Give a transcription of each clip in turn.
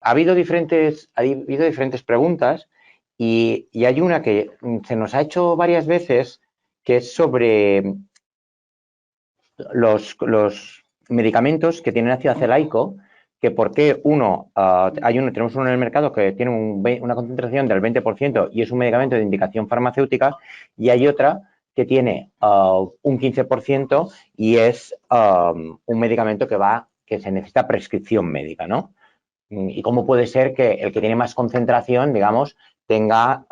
ha habido diferentes preguntas y hay una que se nos ha hecho varias veces que es sobre los medicamentos que tienen ácido acelaico, que por qué tenemos uno en el mercado que tiene una concentración del 20% y es un medicamento de indicación farmacéutica, y hay otra que tiene un 15% y es un medicamento que se necesita prescripción médica, ¿no? Y cómo puede ser que el que tiene más concentración, digamos, tenga,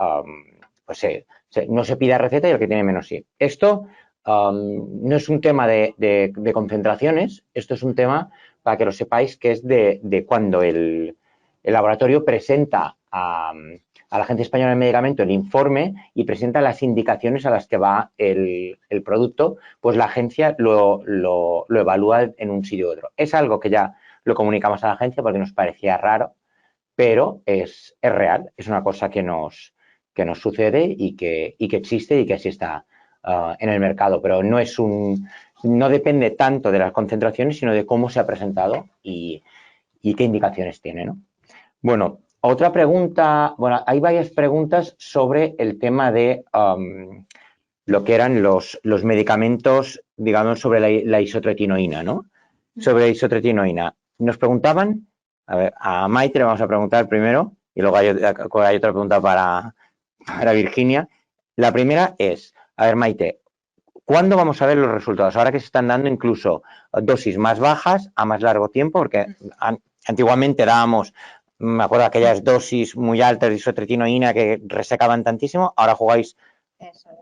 no se pida receta y el que tiene menos sí. Esto no es un tema de concentraciones, esto es un tema, para que lo sepáis, que es de cuando el laboratorio presenta a la Agencia Española del Medicamento el informe y presenta las indicaciones a las que va el producto, pues la agencia lo evalúa en un sitio u otro. Es algo que ya lo comunicamos a la agencia porque nos parecía raro, pero es real, es una cosa que nos sucede y que existe y que así está en el mercado, pero no depende tanto de las concentraciones, sino de cómo se ha presentado y qué indicaciones tiene, ¿no? Bueno, otra pregunta, bueno, hay varias preguntas sobre el tema de lo que eran los medicamentos, digamos, sobre la isotretinoína, ¿no? Sobre la isotretinoína. Nos preguntaban, a ver, a Maite le vamos a preguntar primero y luego hay otra pregunta para Virginia. La primera es, a ver, Maite, ¿cuándo vamos a ver los resultados? Ahora que se están dando incluso dosis más bajas a más largo tiempo, porque antiguamente dábamos, me acuerdo, aquellas dosis muy altas de isotretinoína que resecaban tantísimo, ahora jugáis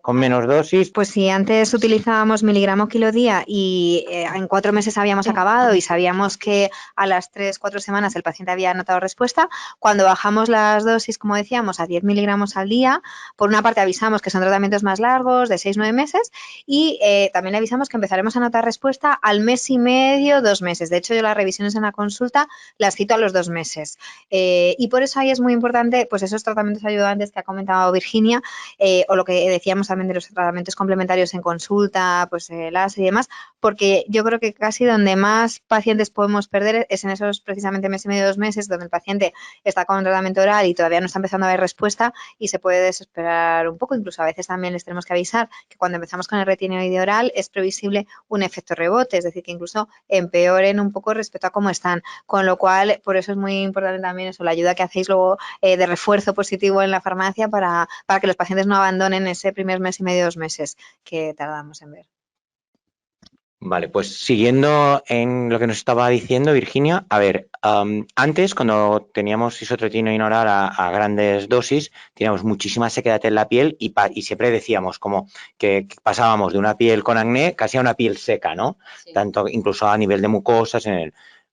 con menos dosis. Pues si antes utilizábamos miligramo kilo día y en 4 meses habíamos acabado y sabíamos que a las 3-4 semanas el paciente había notado respuesta, cuando bajamos las dosis, como decíamos, a 10 miligramos al día, por una parte avisamos que son tratamientos más largos, de 6-9 meses, y también le avisamos que empezaremos a notar respuesta al mes y medio, 2 meses. De hecho, yo las revisiones en la consulta las cito a los 2 meses. Y por eso ahí es muy importante, pues esos tratamientos ayudantes que ha comentado Virginia, o lo que decíamos también de los tratamientos complementarios en consulta, pues láser y demás, porque yo creo que casi donde más pacientes podemos perder es en esos precisamente mes y medio, 2 meses, donde el paciente está con un tratamiento oral y todavía no está empezando a haber respuesta y se puede desesperar un poco. Incluso a veces también les tenemos que avisar que cuando empezamos con el retinoide oral es previsible un efecto rebote, es decir, que incluso empeoren un poco respecto a cómo están. Con lo cual, por eso es muy importante también eso, la ayuda que hacéis luego de refuerzo positivo en la farmacia para que los pacientes no abandonen ese primer mes y medio, 2 meses que tardamos en ver. Vale, pues siguiendo en lo que nos estaba diciendo Virginia, a ver, antes cuando teníamos isotretinoína oral a grandes dosis, teníamos muchísima sequedad en la piel y siempre decíamos como que pasábamos de una piel con acné casi a una piel seca, ¿no? Sí. Tanto incluso a nivel de mucosas.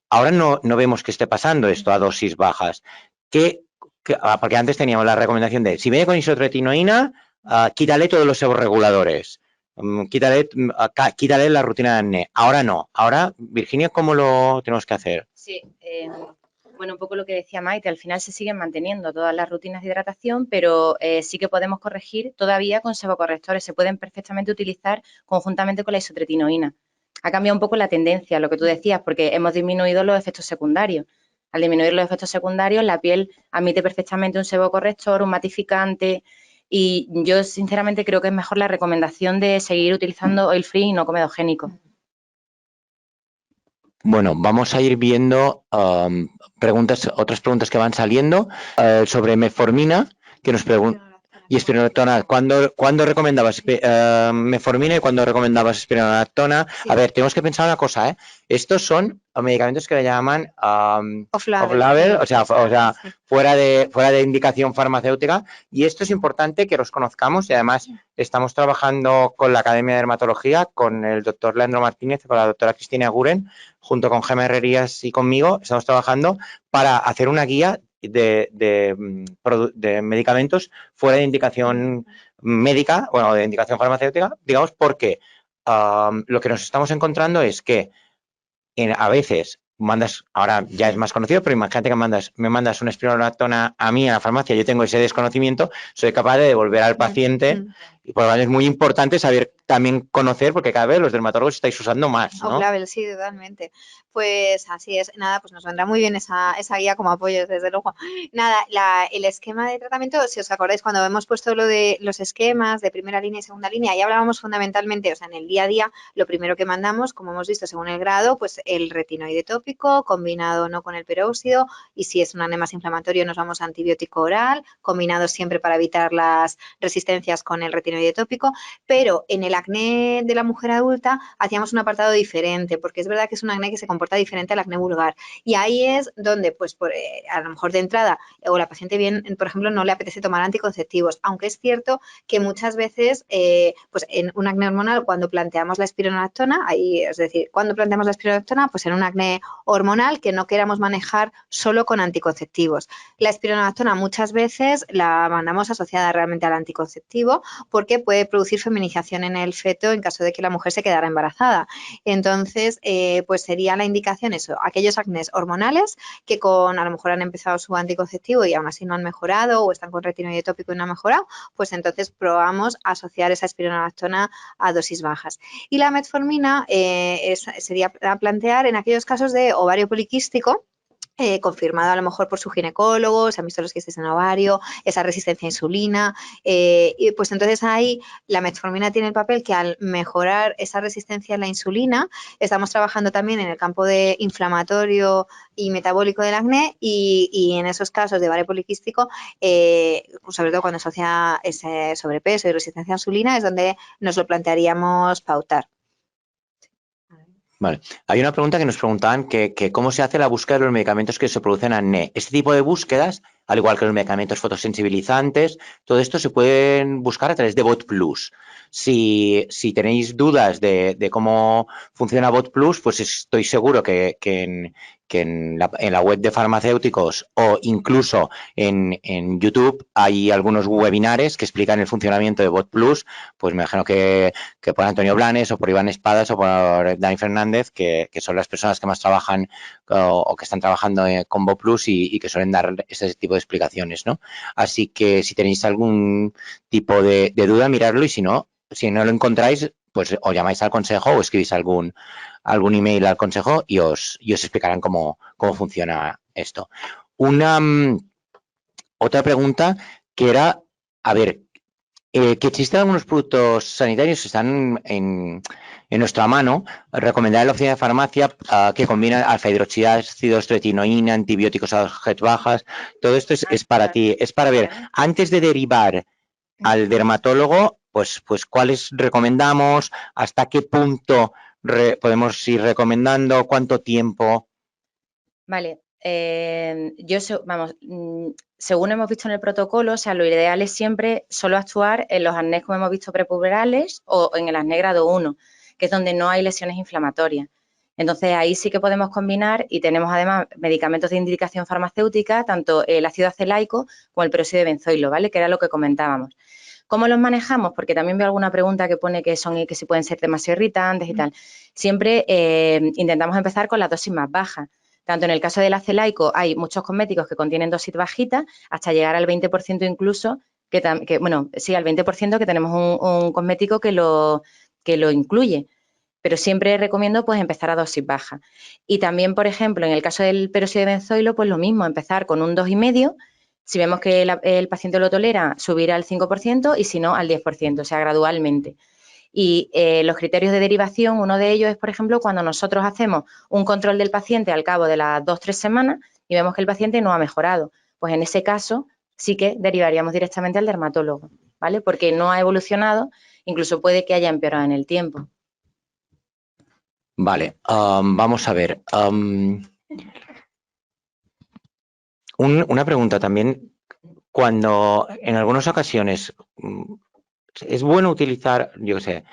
Ahora no vemos que esté pasando esto a dosis bajas. Porque antes teníamos la recomendación de, si viene con isotretinoína, quítale todos los seborreguladores. Quítale la rutina de acné. Ahora no. Ahora, Virginia, ¿cómo lo tenemos que hacer? Sí, bueno, un poco lo que decía Maite, al final se siguen manteniendo todas las rutinas de hidratación, pero sí que podemos corregir todavía con sebocorrectores. Se pueden perfectamente utilizar conjuntamente con la isotretinoína. Ha cambiado un poco la tendencia, lo que tú decías, porque hemos disminuido los efectos secundarios. Al disminuir los efectos secundarios, la piel admite perfectamente un sebocorrector, un matificante. Y yo, sinceramente, creo que es mejor la recomendación de seguir utilizando oil free y no comedogénico. Bueno, vamos a ir viendo otras preguntas que van saliendo sobre metformina, que nos preguntan. Y espironolactona, ¿cuándo recomendabas metformina y cuándo recomendabas espironolactona? Sí. A ver, tenemos que pensar una cosa, ¿eh? Estos son medicamentos que le llaman off-label, o sea, sí, fuera de indicación farmacéutica, y esto es importante que los conozcamos y además estamos trabajando con la Academia de Dermatología, con el doctor Leandro Martínez, con la doctora Cristina Guren, junto con Gemma Herrerías y conmigo, estamos trabajando para hacer una guía de medicamentos fuera de indicación médica, bueno, de indicación farmacéutica, digamos, porque lo que nos estamos encontrando es que a veces ahora ya es más conocido, pero imagínate que me mandas una espironolactona a mí a la farmacia, yo tengo ese desconocimiento, soy capaz de devolver al paciente Y por lo tanto es muy importante saber también conocer, porque cada vez los dermatólogos estáis usando más, ¿no? Off-label, sí, totalmente. Pues así es. Nada, pues nos vendrá muy bien esa guía como apoyo, desde luego. Nada, el esquema de tratamiento, si os acordáis, cuando hemos puesto lo de los esquemas de primera línea y segunda línea, ya hablábamos fundamentalmente, o sea, en el día a día, lo primero que mandamos, como hemos visto, según el grado, pues el retinoide tópico, combinado no con el peróxido, y si es un acné más inflamatorio, nos vamos a antibiótico oral, combinado siempre para evitar las resistencias con el retinoide tópico, pero en el acné de la mujer adulta hacíamos un apartado diferente, porque es verdad que es un acné que se comporta diferente al acné vulgar. Y ahí es donde, pues, a lo mejor de entrada, o la paciente bien, por ejemplo, no le apetece tomar anticonceptivos, aunque es cierto que muchas veces, pues en un acné hormonal, cuando planteamos la espironolactona, ahí, es decir, cuando planteamos la espironolactona, pues en un acné hormonal que no queramos manejar solo con anticonceptivos. La espironolactona muchas veces la mandamos asociada realmente al anticonceptivo porque puede producir feminización en el feto en caso de que la mujer se quedara embarazada. Entonces, pues sería la indicación eso, aquellos acnés hormonales que a lo mejor han empezado su anticonceptivo y aún así no han mejorado o están con retinoide tópico y no han mejorado, pues entonces probamos asociar esa espironolactona a dosis bajas. Y la metformina sería plantear en aquellos casos de ovario poliquístico, confirmado a lo mejor por su ginecólogo, se han visto los quistes en ovario, esa resistencia a insulina, y pues entonces ahí la metformina tiene el papel que al mejorar esa resistencia a la insulina, estamos trabajando también en el campo de inflamatorio y metabólico del acné y en esos casos de ovario poliquístico, sobre todo cuando asocia ese sobrepeso y resistencia a insulina, es donde nos lo plantearíamos pautar. Vale. Hay una pregunta que nos preguntaban que cómo se hace la búsqueda de los medicamentos que se producen acné. Este tipo de búsquedas, al igual que los medicamentos fotosensibilizantes, todo esto se pueden buscar a través de Bot Plus. Si tenéis dudas de cómo funciona Bot Plus, pues estoy seguro que en la web de farmacéuticos o incluso en YouTube hay algunos webinares que explican el funcionamiento de Bot Plus, pues me imagino que por Antonio Blanes o por Iván Espadas o por Dani Fernández, que son las personas que más trabajan o que están trabajando con Bot Plus y que suelen dar ese tipo de explicaciones, ¿no? Así que si tenéis algún tipo de duda, miradlo y si no lo encontráis, pues os llamáis al consejo o escribís algún email al consejo y os explicarán cómo funciona esto. Otra pregunta que era, a ver, que existen algunos productos sanitarios que están en nuestra mano, recomendar en la oficina de farmacia que combinan alfa-hidroxiácidos, retinoína, antibióticos a dosis bajas. Todo esto es para ti, es para ver, antes de derivar al dermatólogo, pues cuáles recomendamos, hasta qué punto podemos ir recomendando, cuánto tiempo. Vale, según hemos visto en el protocolo, o sea, lo ideal es siempre solo actuar en los acnés, como hemos visto, prepuberales o en el acné grado 1, que es donde no hay lesiones inflamatorias. Entonces, ahí sí que podemos combinar y tenemos además medicamentos de indicación farmacéutica, tanto el ácido acelaico como el peróxido de benzoilo, ¿vale? Que era lo que comentábamos. ¿Cómo los manejamos? Porque también veo alguna pregunta que pone que sí pueden ser demasiado irritantes y tal. Siempre intentamos empezar con las dosis más bajas. Tanto en el caso del acelaico hay muchos cosméticos que contienen dosis bajitas, hasta llegar al 20% incluso, al 20% que tenemos un cosmético que lo incluye. Pero siempre recomiendo pues empezar a dosis baja. Y también, por ejemplo, en el caso del peróxido de benzoilo, pues lo mismo, empezar con un 2,5. Si vemos que el paciente lo tolera, subir al 5% y si no, al 10%, o sea, gradualmente. Y los criterios de derivación, uno de ellos es, por ejemplo, cuando nosotros hacemos un control del paciente al cabo de las 2 o 3 semanas y vemos que el paciente no ha mejorado. Pues en ese caso sí que derivaríamos directamente al dermatólogo, ¿vale? Porque no ha evolucionado, incluso puede que haya empeorado en el tiempo. Vale, vamos a ver. Una pregunta también. Cuando en algunas ocasiones es bueno utilizar, yo qué sé,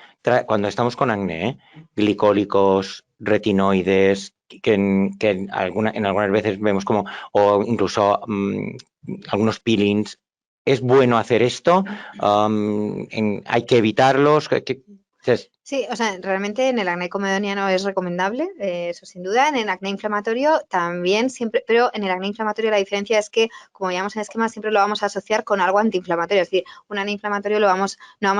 cuando estamos con acné, glicólicos, retinoides, que en algunas veces vemos como, o incluso algunos peelings, ¿es bueno hacer esto? ¿Hay que evitarlos? Sí, o sea, realmente en el acné comedoniano es recomendable, eso sin duda. En el acné inflamatorio también siempre, pero en el acné inflamatorio la diferencia es que, como veíamos en el esquema, siempre lo vamos a asociar con algo antiinflamatorio. Es decir, un antiinflamatorio no vamos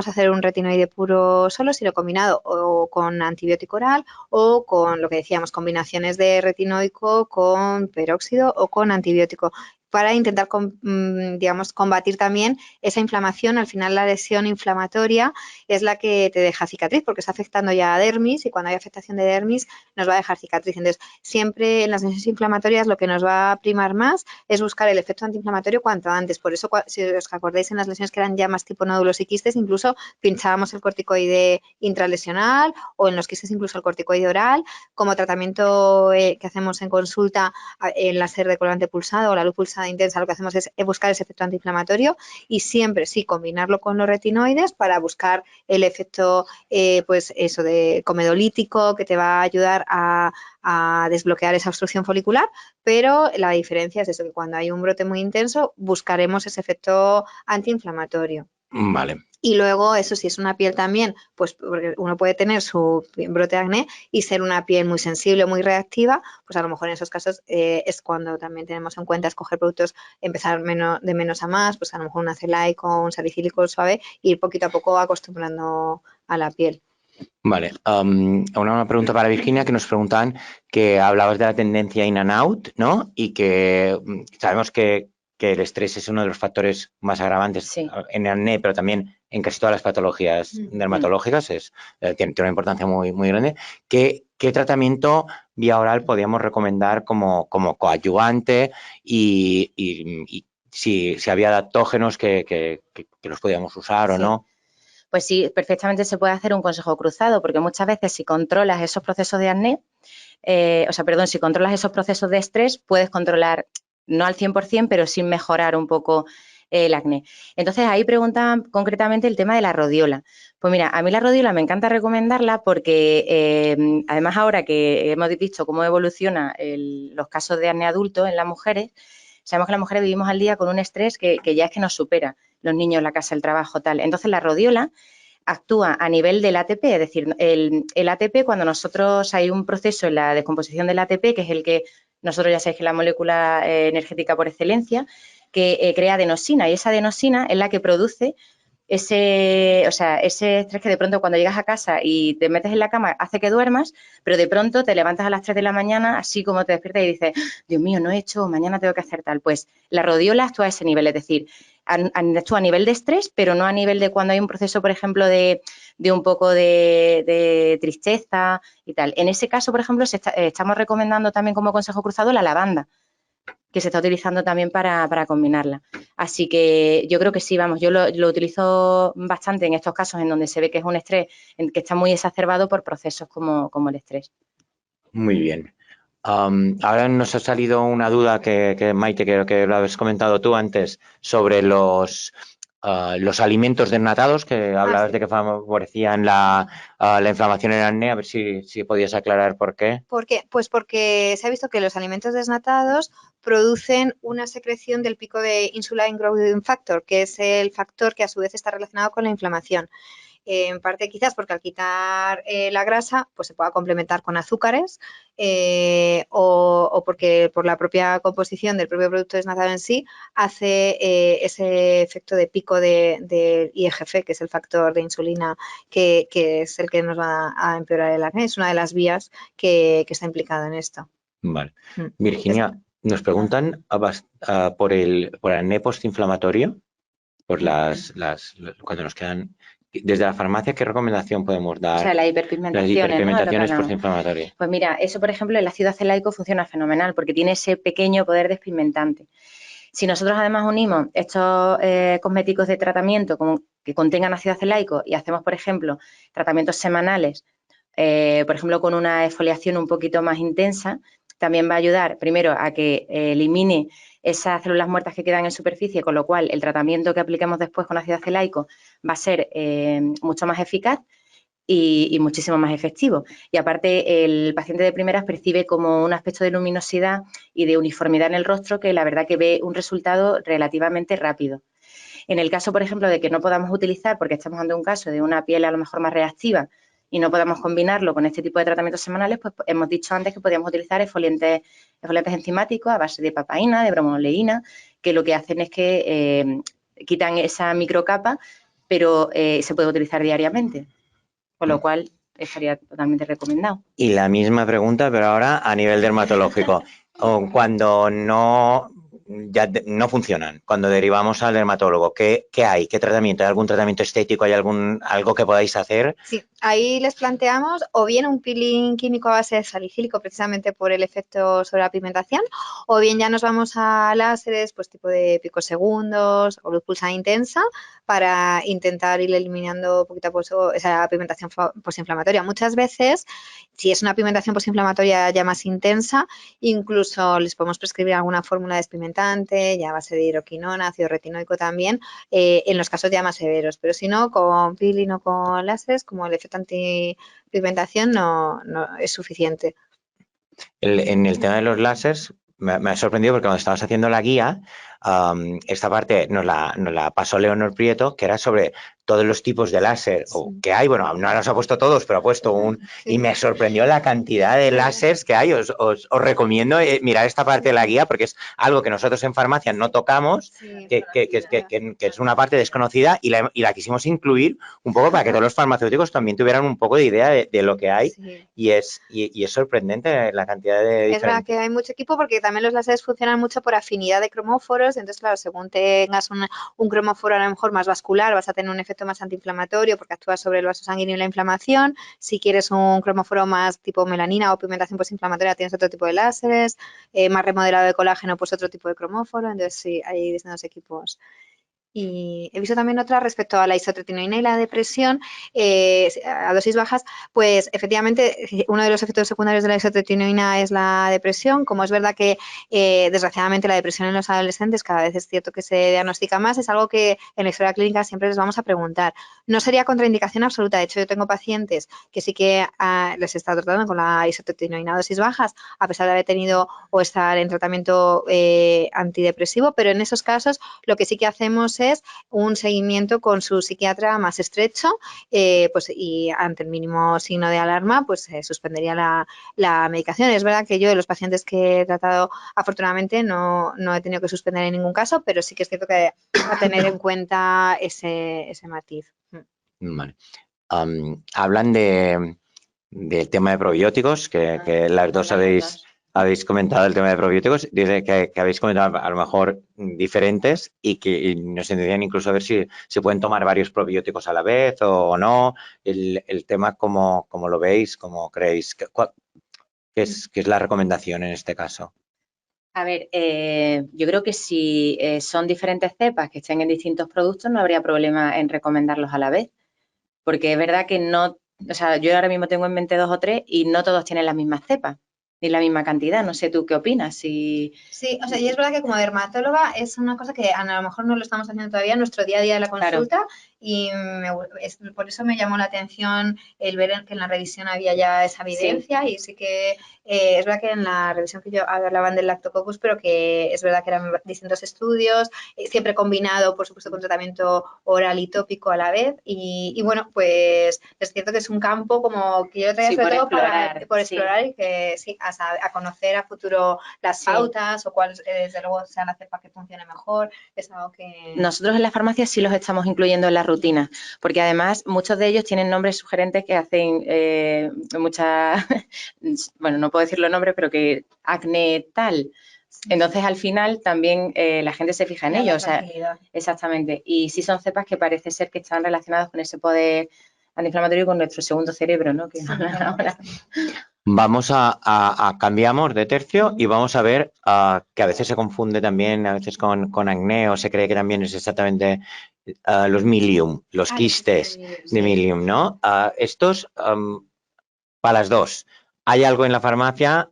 a hacer un retinoide puro solo, sino combinado o con antibiótico oral o con lo que decíamos, combinaciones de retinoico con peróxido o con antibiótico para intentar, digamos, combatir también esa inflamación. Al final, la lesión inflamatoria es la que te deja cicatriz, porque está afectando ya a dermis, y cuando hay afectación de dermis nos va a dejar cicatriz. Entonces, siempre en las lesiones inflamatorias lo que nos va a primar más es buscar el efecto antiinflamatorio cuanto antes. Por eso, si os acordáis, en las lesiones que eran ya más tipo nódulos y quistes, incluso pinchábamos el corticoide intralesional, o en los quistes incluso el corticoide oral. Como tratamiento que hacemos en consulta, el láser de colorante pulsado o la luz pulsada intensa, lo que hacemos es buscar ese efecto antiinflamatorio, y siempre sí combinarlo con los retinoides para buscar el efecto, pues eso, de comedolítico, que te va a ayudar a desbloquear esa obstrucción folicular, pero la diferencia es eso, que cuando hay un brote muy intenso buscaremos ese efecto antiinflamatorio. Vale. Y luego, eso si es una piel también, pues porque uno puede tener su brote de acné y ser una piel muy sensible, muy reactiva, pues a lo mejor en esos casos es cuando también tenemos en cuenta escoger productos, empezar de menos a más, pues a lo mejor un acelaico, un salicílico suave, e ir poquito a poco acostumbrando a la piel. Vale, una pregunta para Virginia, que nos preguntan que hablabas de la tendencia in and out, ¿no? Y que sabemos que el estrés es uno de los factores más agravantes en el acné, pero también en casi todas las patologías dermatológicas, tiene una importancia muy, muy grande. ¿Qué tratamiento vía oral podríamos recomendar como coadyuvante y si había adaptógenos que los podíamos usar o no? Pues sí, perfectamente se puede hacer un consejo cruzado, porque muchas veces si controlas esos procesos de acné, si controlas esos procesos de estrés, puedes controlar, no al 100%, pero sí mejorar un poco el acné. Entonces, ahí preguntan concretamente el tema de la rodiola. Pues mira, a mí la rodiola me encanta recomendarla porque, además ahora que hemos visto cómo evoluciona los casos de acné adulto en las mujeres, sabemos que las mujeres vivimos al día con un estrés que ya es que nos supera, los niños, la casa, el trabajo, tal. Entonces, la rodiola actúa a nivel del ATP, es decir, el ATP, cuando nosotros hay un proceso en la descomposición del ATP, que es el que nosotros ya sabéis que es la molécula energética por excelencia, que crea adenosina, y esa adenosina es la que produce ese estrés que de pronto cuando llegas a casa y te metes en la cama hace que duermas, pero de pronto te levantas a las 3 de la mañana, así como te despiertas y dices, Dios mío, no he hecho, mañana tengo que hacer tal. Pues la rodiola actúa a ese nivel, es decir, actúa a nivel de estrés, pero no a nivel de cuando hay un proceso, por ejemplo, de un poco de tristeza y tal. En ese caso, por ejemplo, estamos recomendando también como consejo cruzado la lavanda, que se está utilizando también para combinarla. Así que yo creo que sí, vamos, yo lo utilizo bastante en estos casos en donde se ve que es un estrés que está muy exacerbado por procesos como el estrés. Muy bien. Ahora nos ha salido una duda que Maite, creo que lo habías comentado tú antes, sobre los alimentos desnatados, que hablabas sí. de que favorecían la inflamación en el acné. A ver si podías aclarar por qué. ¿Por qué? Pues porque se ha visto que los alimentos desnatados producen una secreción del pico de Insulin Growth Factor, que es el factor que a su vez está relacionado con la inflamación. En parte quizás porque al quitar la grasa pues se pueda complementar con azúcares, o porque por la propia composición del propio producto desnatado en sí hace ese efecto de pico de IGF, que es el factor de insulina que es el que nos va a empeorar el acné. Es una de las vías que está implicado en esto. Vale. Virginia, nos preguntan por el acné postinflamatorio, cuando nos quedan. Desde la farmacia, ¿qué recomendación podemos dar? O sea, las hiperpigmentaciones. Las hiperpigmentaciones postinflamatorias. Pues mira, eso, por ejemplo, el ácido acelaico funciona fenomenal porque tiene ese pequeño poder despigmentante. Si nosotros además unimos estos cosméticos de tratamiento que contengan ácido acelaico y hacemos, por ejemplo, tratamientos semanales, por ejemplo, con una exfoliación un poquito más intensa, también va a ayudar, primero, a que elimine esas células muertas que quedan en superficie, con lo cual el tratamiento que apliquemos después con ácido acelaico va a ser mucho más eficaz y muchísimo más efectivo. Y aparte, el paciente de primeras percibe como un aspecto de luminosidad y de uniformidad en el rostro que la verdad que ve un resultado relativamente rápido. En el caso, por ejemplo, de que no podamos utilizar, porque estamos ante un caso de una piel a lo mejor más reactiva y no podamos combinarlo con este tipo de tratamientos semanales, pues hemos dicho antes que podíamos utilizar exfoliantes enzimáticos a base de papaína, de bromoleína, que lo que hacen es que quitan esa microcapa, pero se puede utilizar diariamente, con lo cual estaría totalmente recomendado. Y la misma pregunta, pero ahora a nivel dermatológico. Cuando ya no funcionan, cuando derivamos al dermatólogo, ¿qué hay? ¿Qué tratamiento? ¿Hay algún tratamiento estético? ¿Hay algo que podáis hacer? Sí, ahí les planteamos o bien un peeling químico a base de salicílico precisamente por el efecto sobre la pigmentación, o bien ya nos vamos a láseres pues tipo de picosegundos o luz pulsada intensa para intentar ir eliminando poquito a poco esa pigmentación posinflamatoria. Muchas veces, si es una pigmentación posinflamatoria ya más intensa, incluso les podemos prescribir alguna fórmula despigmentante, ya a base de hidroquinona, ácido retinoico también, en los casos ya más severos, pero si no, con peeling o con láseres, como el efecto antipigmentación no es suficiente. En el tema de los láseres, me ha sorprendido porque cuando estabas haciendo la guía, esta parte nos la pasó Leonor Prieto, que era sobre todos los tipos de láser que hay. Bueno, no los ha puesto todos, pero ha puesto un... Sí. Y me sorprendió la cantidad de láseres que hay. Os recomiendo mirar esta parte de la guía porque es algo que nosotros en farmacia no tocamos, sí, que es una parte desconocida y la quisimos incluir un poco para que todos los farmacéuticos también tuvieran un poco de idea de lo que hay. Sí. Y es sorprendente la cantidad de... Es verdad que hay mucho equipo porque también los láseres funcionan mucho por afinidad de cromóforos, entonces claro, según tengas un cromóforo a lo mejor más vascular, vas a tener un efecto más antiinflamatorio porque actúa sobre el vaso sanguíneo y la inflamación. Si quieres un cromóforo más tipo melanina o pigmentación posinflamatoria, tienes otro tipo de láseres, más remodelado de colágeno, pues otro tipo de cromóforo, entonces sí, hay distintos equipos. Y he visto también otra respecto a la isotretinoína y la depresión a dosis bajas, pues efectivamente uno de los efectos secundarios de la isotretinoína es la depresión. Como es verdad que desgraciadamente la depresión en los adolescentes cada vez es cierto que se diagnostica más, es algo que en la historia clínica siempre les vamos a preguntar. No sería contraindicación absoluta, de hecho yo tengo pacientes que sí que les he estado tratando con la isotretinoína a dosis bajas, a pesar de haber tenido o estar en tratamiento antidepresivo, pero en esos casos lo que sí que hacemos es un seguimiento con su psiquiatra más estrecho, pues y ante el mínimo signo de alarma, pues se suspendería la medicación. Es verdad que yo de los pacientes que he tratado, afortunadamente no he tenido que suspender en ningún caso, pero sí que es cierto que hay que tener en cuenta ese matiz. Vale. Hablan del tema de probióticos, que las dos habéis comentado el tema de probióticos, dice que habéis comentado a lo mejor diferentes y nos entenderían incluso a ver si se pueden tomar varios probióticos a la vez o no. El tema, ¿cómo lo veis? ¿Cómo creéis? ¿Qué es la recomendación en este caso? A ver, yo creo que si son diferentes cepas que estén en distintos productos, no habría problema en recomendarlos a la vez. Porque es verdad que no, o sea, yo ahora mismo tengo en mente 2 o 3 y no todos tienen las mismas cepas, ni la misma cantidad. No sé tú qué opinas. Sí, o sea, y es verdad que como dermatóloga es una cosa que a lo mejor no lo estamos haciendo todavía en nuestro día a día de la consulta, claro. Y por eso me llamó la atención el ver que en la revisión había ya esa evidencia, sí. Y sí que es verdad que en la revisión que yo hablaban del lactococcus, pero que es verdad que eran distintos estudios, siempre combinado, por supuesto, con tratamiento oral y tópico a la vez. Y bueno, pues es cierto que es un campo como que yo traía sobre todo por explorar y que sí, a conocer a futuro las pautas o cuál desde luego sea la cepa que funcione mejor. Es algo que... Nosotros en la farmacia sí los estamos incluyendo en la rutina, porque además muchos de ellos tienen nombres sugerentes que hacen muchas, bueno, no puedo decir los nombres, pero que acné tal. Entonces, al final, también la gente se fija en ello. O sea, exactamente. Y sí son cepas que parece ser que están relacionadas con ese poder antiinflamatorio y con nuestro segundo cerebro, ¿no? Que ahora. Vamos cambiamos de tercio y vamos a ver que a veces se confunde también, a veces con acné o se cree que también es exactamente los milium, los quistes de milium, ¿no? Estos, para las dos, ¿hay algo en la farmacia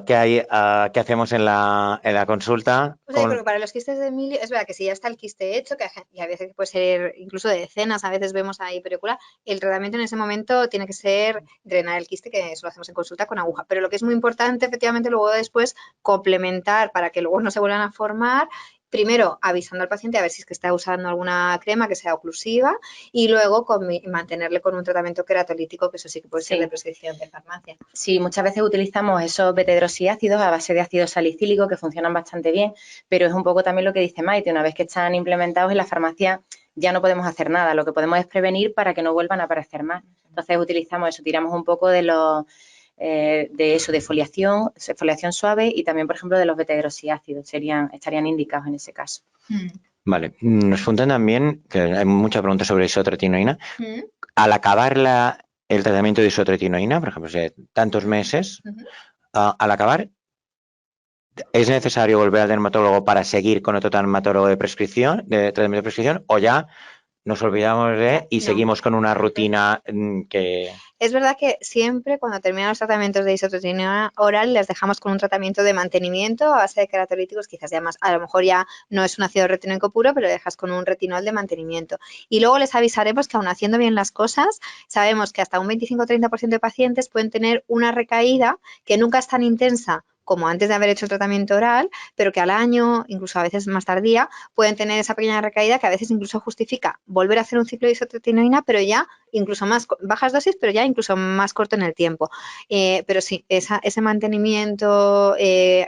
que hacemos en la consulta? O sea, yo creo que para los quistes de milium, es verdad que si ya está el quiste hecho, y a veces puede ser incluso de decenas, a veces vemos ahí película, el tratamiento en ese momento tiene que ser drenar el quiste, que eso lo hacemos en consulta con aguja. Pero lo que es muy importante, efectivamente, luego después complementar para que luego no se vuelvan a formar, primero avisando al paciente a ver si es que está usando alguna crema que sea oclusiva y luego mantenerle con un tratamiento queratolítico, que eso sí que puede ser de prescripción de farmacia. Sí, muchas veces utilizamos esos beta-hidroxiácidos a base de ácido salicílico que funcionan bastante bien, pero es un poco también lo que dice Maite, una vez que están implementados en la farmacia ya no podemos hacer nada, lo que podemos es prevenir para que no vuelvan a aparecer más. Entonces utilizamos eso, tiramos un poco de de foliación suave y también, por ejemplo, de los beta-hidroxiácidos, estarían indicados en ese caso. Vale, nos preguntan también, que hay muchas preguntas sobre isotretinoína. Al acabar el tratamiento de isotretinoína, por ejemplo, tantos meses, al acabar, ¿es necesario volver al dermatólogo para seguir con otro dermatólogo de tratamiento de prescripción, o ya nos olvidamos y seguimos con una rutina que... Es verdad que siempre cuando terminan los tratamientos de isotretinoína oral les dejamos con un tratamiento de mantenimiento a base de queratolíticos, quizás ya más, a lo mejor ya no es un ácido retinoico puro, pero dejas con un retinol de mantenimiento. Y luego les avisaremos que aun haciendo bien las cosas, sabemos que hasta un 25-30% de pacientes pueden tener una recaída que nunca es tan intensa como antes de haber hecho el tratamiento oral, pero que al año, incluso a veces más tardía, pueden tener esa pequeña recaída que a veces incluso justifica volver a hacer un ciclo de isotretinoína, pero ya incluso más bajas dosis, pero ya incluso más corto en el tiempo. Pero sí, ese mantenimiento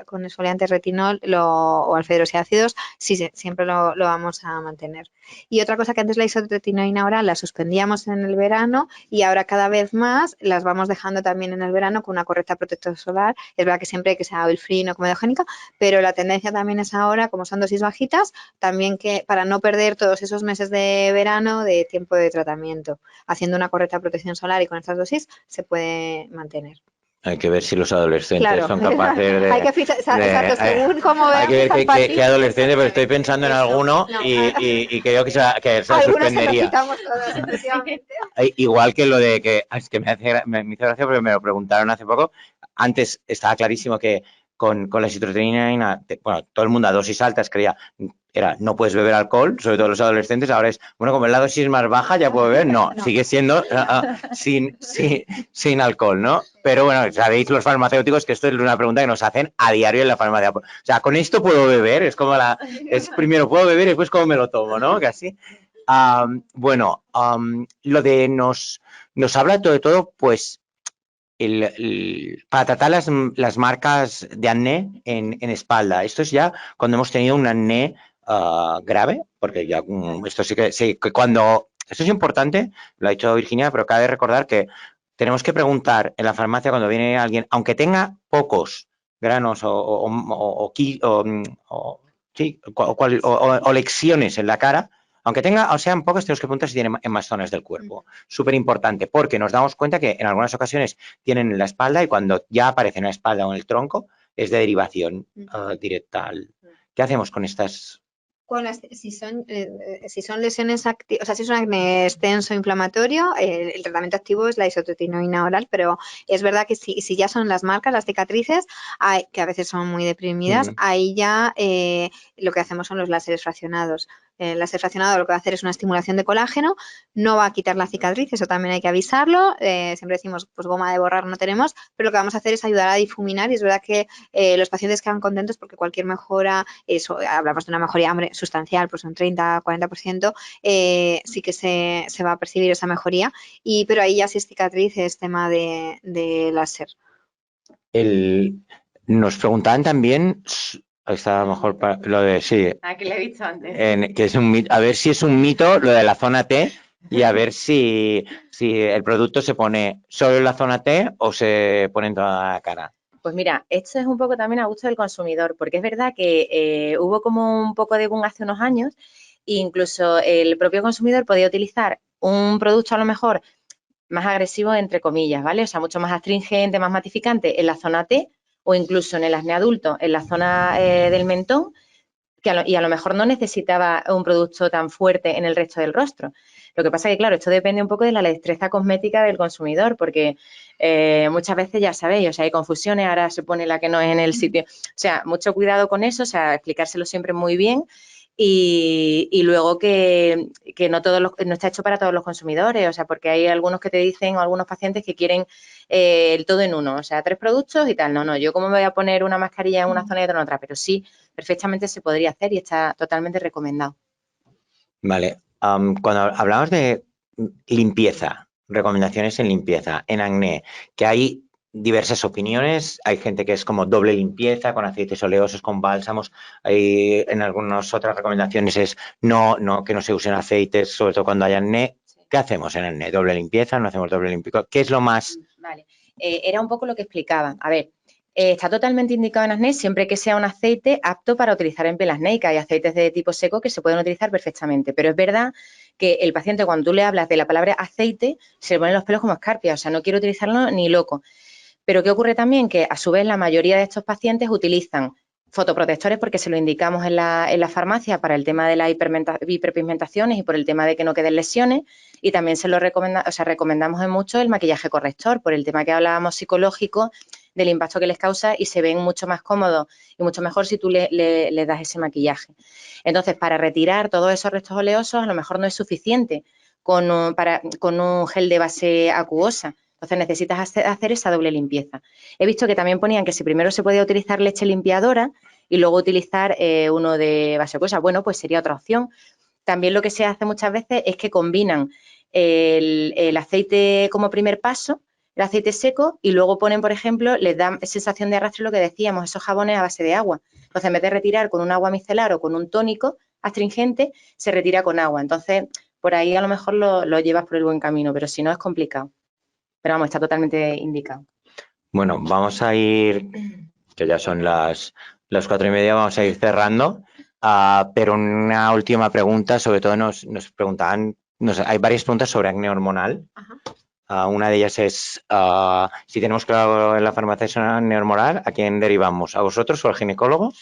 con exfoliantes retinol o alfa-hidroxiácidos, sí, siempre lo vamos a mantener. Y otra cosa que antes la isotretinoína oral la suspendíamos en el verano y ahora cada vez más las vamos dejando también en el verano con una correcta protección solar. Es verdad que siempre hay que sea oil free, no comedogénica, pero la tendencia también es ahora, como son dosis bajitas, también que para no perder todos esos meses de verano de tiempo de tratamiento. Haciendo una correcta protección solar y con estas dosis se puede mantener. Hay que ver si los adolescentes son capaces de... Hay que fijar, exacto, según cómo vean. Hay que ver qué adolescente, pero estoy pensando en alguno y creo que se la suspendería. Todos, efectivamente. Igual que lo de que... Es que me hizo gracia porque me lo preguntaron hace poco. Antes estaba clarísimo que con la isotretinoína, bueno, todo el mundo a dosis altas creía... no puedes beber alcohol, sobre todo los adolescentes. Ahora es, bueno, como la dosis más baja ya puedo beber. No, sigue siendo sin alcohol, ¿no? Pero bueno, sabéis los farmacéuticos que esto es una pregunta que nos hacen a diario en la farmacia. O sea, ¿con esto puedo beber? Es como primero puedo beber y después cómo me lo tomo, ¿no? Casi. Lo de nos habla de todo, pues, para tratar las marcas de acné en espalda. Esto es ya cuando hemos tenido un acné grave, porque ya esto sí que cuando... Esto es importante, lo ha dicho Virginia, pero cabe recordar que tenemos que preguntar en la farmacia cuando viene alguien, aunque tenga pocos granos o lesiones en la cara, aunque sean pocas, tenemos que preguntar si tienen en más zonas del cuerpo. Súper importante, porque nos damos cuenta que en algunas ocasiones tienen en la espalda y cuando ya aparece en la espalda o en el tronco es de derivación directa. ¿Qué hacemos con estas? Si son lesiones activas, o sea, si es un acné extenso inflamatorio, el tratamiento activo es la isotretinoína oral, pero es verdad que si ya son las marcas, las cicatrices, que a veces son muy deprimidas, ahí ya lo que hacemos son los láseres fraccionados. El láser fraccionado lo que va a hacer es una estimulación de colágeno, no va a quitar la cicatriz, eso también hay que avisarlo. Siempre decimos, pues goma de borrar no tenemos, pero lo que vamos a hacer es ayudar a difuminar y es verdad que los pacientes quedan contentos porque cualquier mejora, hablamos de una mejoría sustancial, pues un 30-40%, sí que se va a percibir esa mejoría, pero ahí ya si es cicatriz es tema de láser. Nos preguntaban también... Está mejor lo de sí. Que le he dicho antes. Que es un mito, a ver si es un mito lo de la zona T y a ver si el producto se pone solo en la zona T o se pone en toda la cara. Pues mira, esto es un poco también a gusto del consumidor, porque es verdad que hubo como un poco de boom hace unos años e incluso el propio consumidor podía utilizar un producto a lo mejor más agresivo, entre comillas, ¿vale? O sea, mucho más astringente, más matificante en la zona T o incluso en el acné adulto, en la zona del mentón, y a lo mejor no necesitaba un producto tan fuerte en el resto del rostro. Lo que pasa es que, claro, esto depende un poco de la destreza cosmética del consumidor, porque muchas veces ya sabéis, o sea, hay confusiones, ahora se pone la que no es en el sitio. O sea, mucho cuidado con eso, o sea, explicárselo siempre muy bien Y luego que no está hecho para todos los consumidores, o sea, porque hay algunos que te dicen, o algunos pacientes que quieren el todo en uno, o sea, 3 productos y tal. No, yo cómo me voy a poner una mascarilla en una zona y otra en otra, pero sí, perfectamente se podría hacer y está totalmente recomendado. Vale, cuando hablamos de limpieza, recomendaciones en limpieza, en acné, que hay diversas opiniones, hay gente que es como doble limpieza, con aceites oleosos, con bálsamos, hay en algunas otras recomendaciones es que no se usen aceites, sobre todo cuando hay acné. ¿Qué hacemos en acné? ¿Doble limpieza? ¿No hacemos doble limpieza? ¿Qué es lo más...? Vale, era un poco lo que explicaba. A ver, está totalmente indicado en acné siempre que sea un aceite apto para utilizar en piel acnéica. Hay aceites de tipo seco que se pueden utilizar perfectamente, pero es verdad que el paciente, cuando tú le hablas de la palabra aceite, se le ponen los pelos como escarpias, o sea, no quiero utilizarlo ni loco. Pero ¿qué ocurre también? Que a su vez la mayoría de estos pacientes utilizan fotoprotectores porque se lo indicamos en la farmacia para el tema de las hiperpigmentaciones y por el tema de que no queden lesiones, y también se lo recomendamos en mucho el maquillaje corrector por el tema que hablábamos psicológico del impacto que les causa, y se ven mucho más cómodos y mucho mejor si tú le das ese maquillaje. Entonces, para retirar todos esos restos oleosos a lo mejor no es suficiente con un gel de base acuosa. Entonces necesitas hacer esa doble limpieza. He visto que también ponían que si primero se podía utilizar leche limpiadora y luego utilizar uno de base acuosa. Bueno, pues sería otra opción. También lo que se hace muchas veces es que combinan el aceite como primer paso, el aceite seco, y luego ponen, por ejemplo, les dan sensación de arrastre, lo que decíamos, esos jabones a base de agua. Entonces, en vez de retirar con un agua micelar o con un tónico astringente, se retira con agua. Entonces, por ahí a lo mejor lo llevas por el buen camino, pero si no es complicado. Pero vamos, está totalmente indicado. Bueno, vamos a ir, que ya son las 4:30, vamos a ir cerrando, pero una última pregunta, sobre todo nos preguntaban, hay varias preguntas sobre acné hormonal. Una de ellas es, si tenemos claro en la farmacia es una acné hormonal, ¿a quién derivamos? ¿A vosotros o al ginecólogo?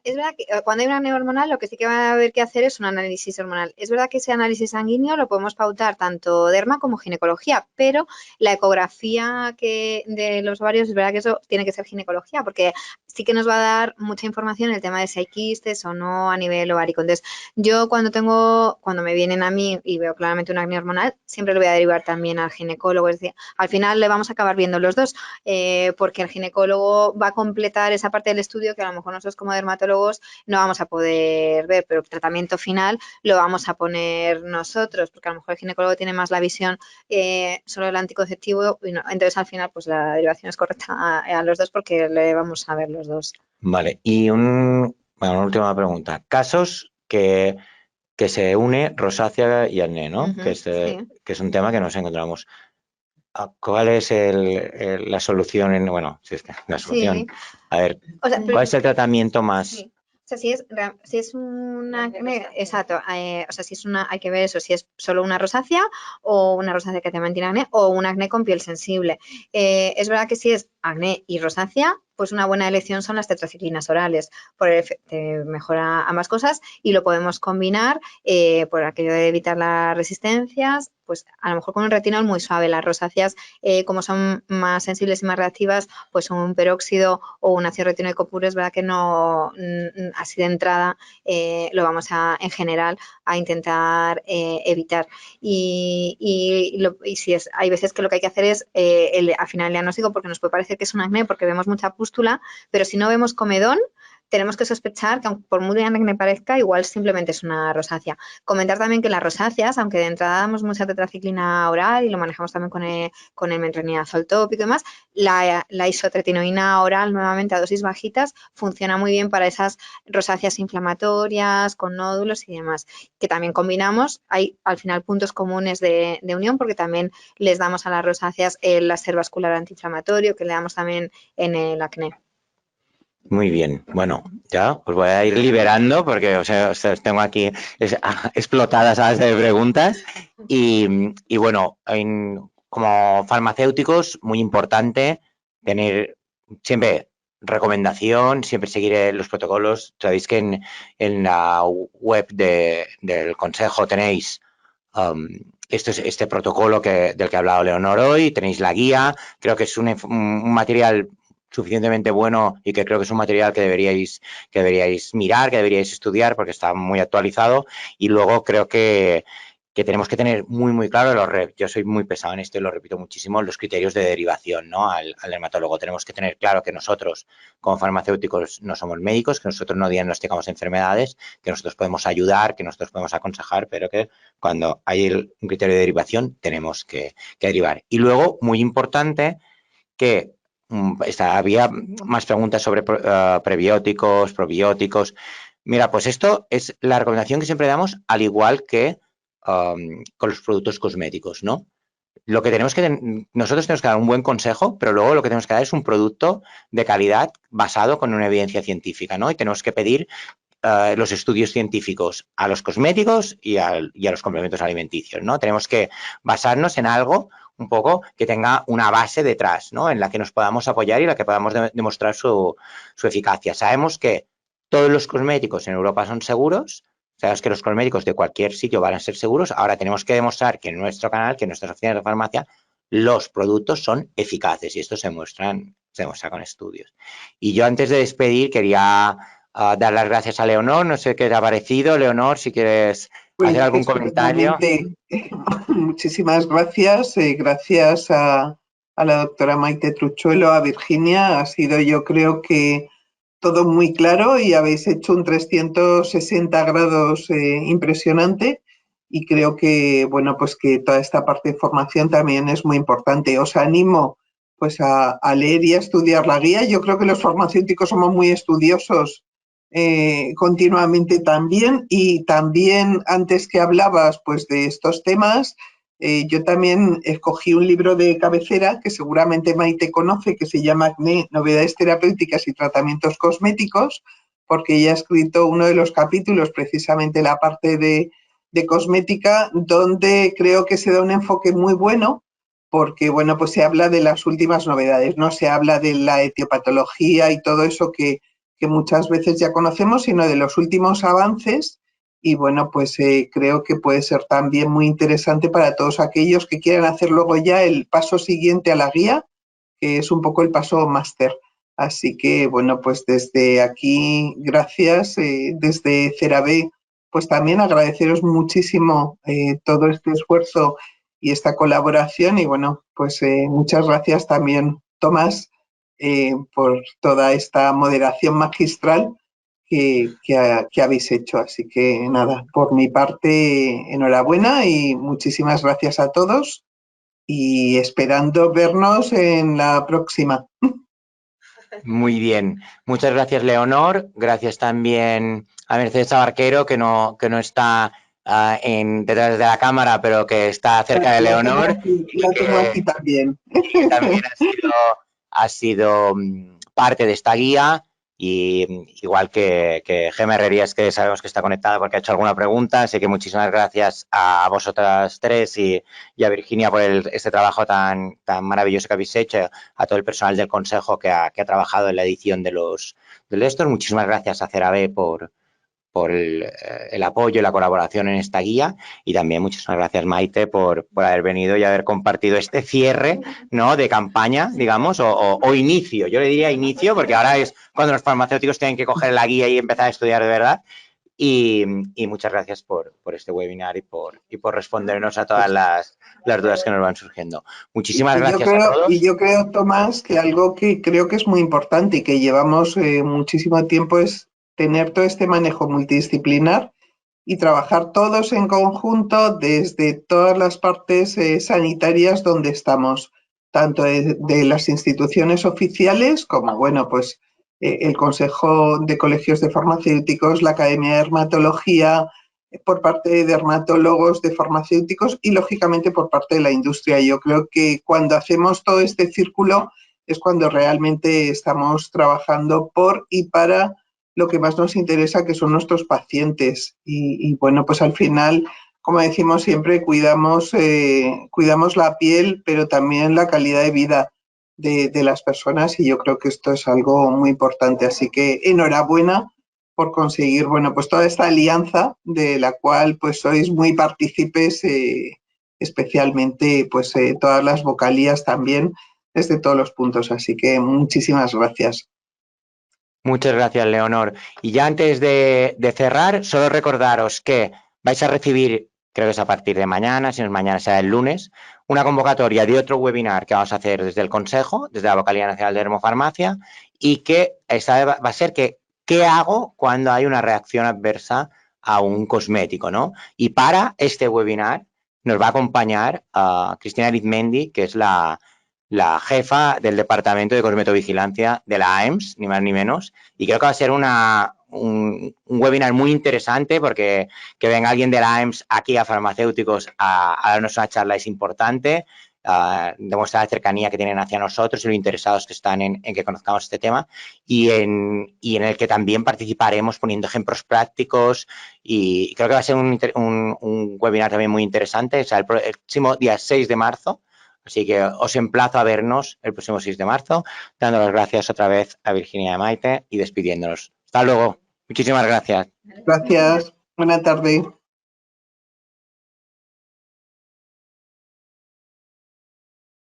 Es verdad que cuando hay una acné hormonal lo que sí que va a haber que hacer es un análisis hormonal. Es verdad que ese análisis sanguíneo lo podemos pautar tanto derma como ginecología, pero la ecografía de los ovarios es verdad que eso tiene que ser ginecología, porque sí que nos va a dar mucha información en el tema de si hay quistes o no a nivel ovárico. Entonces, yo cuando me vienen a mí y veo claramente una acné hormonal, siempre lo voy a derivar también al ginecólogo. Es decir, al final le vamos a acabar viendo los dos, porque el ginecólogo va a completar esa parte del estudio que a lo mejor nosotros como dermatólogos no vamos a poder ver, pero el tratamiento final lo vamos a poner nosotros, porque a lo mejor el ginecólogo tiene más la visión sobre el anticonceptivo, y no. Entonces al final pues la derivación es correcta a los dos porque le vamos a ver los dos. Vale, y una última pregunta. Casos que se une rosácea y acné, ¿no? Que es un tema que nos encontramos. ¿Cuál es la solución? La solución. Sí. A ver, ¿cuál es el tratamiento más? Sí. O sea, si es un acné, exacto, o sea, hay que ver eso, si es solo una rosácea o una rosácea que te mantiene acné o un acné con piel sensible. Es verdad que si es acné y rosácea, pues una buena elección son las tetraciclinas orales, te mejora ambas cosas y lo podemos combinar por aquello de evitar las resistencias, pues a lo mejor con un retinol muy suave. Las rosáceas, como son más sensibles y más reactivas, pues un peróxido o un ácido retinoico puro es verdad que no, así de entrada, lo vamos en general a intentar evitar. Y si hay veces que lo que hay que hacer es al final el diagnóstico, porque nos puede parecer que es un acné porque vemos mucha pústula, pero si no vemos comedón, tenemos que sospechar que, aunque por muy grande que parezca, igual simplemente es una rosácea. Comentar también que las rosáceas, aunque de entrada damos mucha tetraciclina oral y lo manejamos también con el metronidazol tópico y demás, la isotretinoína oral, nuevamente a dosis bajitas, funciona muy bien para esas rosáceas inflamatorias, con nódulos y demás, que también combinamos. Hay al final puntos comunes de unión, porque también les damos a las rosáceas el láser vascular antiinflamatorio, que le damos también en el acné. Muy bien. Bueno, ya os voy a ir liberando porque os tengo aquí explotadas a base de preguntas. Y bueno, como farmacéuticos, muy importante tener siempre recomendación, siempre seguir los protocolos. Sabéis que en la web del Consejo tenéis este protocolo del que ha hablado Leonor hoy, tenéis la guía. Creo que es un material suficientemente bueno y que creo que es un material que deberíais mirar, que deberíais estudiar porque está muy actualizado. Y luego creo que tenemos que tener muy claro, yo soy muy pesado en esto y lo repito muchísimo, los criterios de derivación, ¿no? al dermatólogo. Tenemos que tener claro que nosotros, como farmacéuticos, no somos médicos, que nosotros no diagnosticamos enfermedades, que nosotros podemos ayudar, que nosotros podemos aconsejar, pero que cuando hay un criterio de derivación tenemos que derivar. Y luego, muy importante, que había más preguntas sobre prebióticos, probióticos. Mira, pues esto es la recomendación que siempre damos, al igual que con los productos cosméticos, ¿no? Lo que nosotros tenemos que dar un buen consejo, pero luego lo que tenemos que dar es un producto de calidad basado con una evidencia científica, ¿no? Y tenemos que pedir los estudios científicos a los cosméticos y a los complementos alimenticios, ¿no? Tenemos que basarnos en algo un poco que tenga una base detrás, ¿no? En la que nos podamos apoyar y en la que podamos demostrar su eficacia. Sabemos que todos los cosméticos en Europa son seguros, sabemos que los cosméticos de cualquier sitio van a ser seguros. Ahora tenemos que demostrar que en nuestro canal, que en nuestras oficinas de farmacia, los productos son eficaces y esto se demuestra con estudios. Y yo, antes de despedir, quería dar las gracias a Leonor. No sé qué te ha parecido, Leonor, si quieres hacer algún comentario. Muchísimas gracias. Gracias a la doctora Maite Truchuelo, a Virginia. Ha sido, yo creo que todo muy claro y habéis hecho un 360 grados impresionante. Y creo que, bueno, pues que toda esta parte de formación también es muy importante. Os animo pues a leer y a estudiar la guía. Yo creo que los farmacéuticos somos muy estudiosos continuamente también, y también antes que hablabas pues de estos temas, yo también escogí un libro de cabecera que seguramente Maite conoce, que se llama Acné, novedades terapéuticas y tratamientos cosméticos, porque ella ha escrito uno de los capítulos, precisamente la parte de cosmética, donde creo que se da un enfoque muy bueno, porque bueno, pues se habla de las últimas novedades, no se habla de la etiopatología y todo eso que muchas veces ya conocemos, sino de los últimos avances. Y bueno, pues creo que puede ser también muy interesante para todos aquellos que quieran hacer luego ya el paso siguiente a la guía, que es un poco el paso máster. Así que bueno, pues desde aquí, gracias. Desde CeraVe, pues también agradeceros muchísimo todo este esfuerzo y esta colaboración. Y bueno, pues muchas gracias también, Tomás, por toda esta moderación magistral que habéis hecho. Así que nada, por mi parte, enhorabuena y muchísimas gracias a todos, y esperando vernos en la próxima. Muy bien. Muchas gracias, Leonor. Gracias también a Mercedes Abarquero, que no está detrás de la cámara, pero que está cerca de Leonor. La tengo aquí también. Y también ha sido parte de esta guía, y igual que Gemma Herrerías, que sabemos que está conectada porque ha hecho alguna pregunta. Así que muchísimas gracias a vosotras tres y a Virginia por este trabajo tan maravilloso que habéis hecho, a todo el personal del Consejo que ha trabajado en la edición de estos. Muchísimas gracias a CeraVe por el apoyo y la colaboración en esta guía, y también muchísimas gracias, Maite, por haber venido y haber compartido este cierre, ¿no?, de campaña, digamos, o inicio. Yo le diría inicio, porque ahora es cuando los farmacéuticos tienen que coger la guía y empezar a estudiar de verdad. Y muchas gracias por este webinar y por respondernos a todas las dudas que nos van surgiendo. Muchísimas gracias a todos. Y yo creo, Tomás, que algo que creo que es muy importante y que llevamos muchísimo tiempo es tener todo este manejo multidisciplinar y trabajar todos en conjunto desde todas las partes sanitarias donde estamos, tanto de las instituciones oficiales como, bueno, pues el Consejo de Colegios de Farmacéuticos, la Academia de Dermatología, por parte de dermatólogos, de farmacéuticos y, lógicamente, por parte de la industria. Yo creo que cuando hacemos todo este círculo es cuando realmente estamos trabajando por y para lo que más nos interesa, que son nuestros pacientes. Y bueno, pues al final, como decimos siempre, cuidamos la piel, pero también la calidad de vida de las personas, y yo creo que esto es algo muy importante. Así que enhorabuena por conseguir, bueno, pues toda esta alianza de la cual pues sois muy partícipes, especialmente pues todas las vocalías también desde todos los puntos. Así que muchísimas gracias. Muchas gracias, Leonor. Y ya antes de cerrar, solo recordaros que vais a recibir, creo que es a partir de mañana, si no es mañana, será el lunes, una convocatoria de otro webinar que vamos a hacer desde el Consejo, desde la Vocalía Nacional de Dermofarmacia, y que esta va a ser que ¿qué hago cuando hay una reacción adversa a un cosmético, ¿no? Y para este webinar nos va a acompañar Cristina Arizmendi, que es la jefa del Departamento de Cosmetovigilancia de la AEMS, ni más ni menos, y creo que va a ser un webinar muy interesante porque que venga alguien de la AEMS aquí a farmacéuticos a darnos una charla es importante, demostrar la cercanía que tienen hacia nosotros y lo interesados que están en que conozcamos este tema y en el que también participaremos poniendo ejemplos prácticos y creo que va a ser un webinar también muy interesante, o sea, el próximo día 6 de marzo. Así que os emplazo a vernos el próximo 6 de marzo, dando las gracias otra vez a Virginia y a Maite y despidiéndonos. Hasta luego. Muchísimas gracias. Gracias. Buena tarde.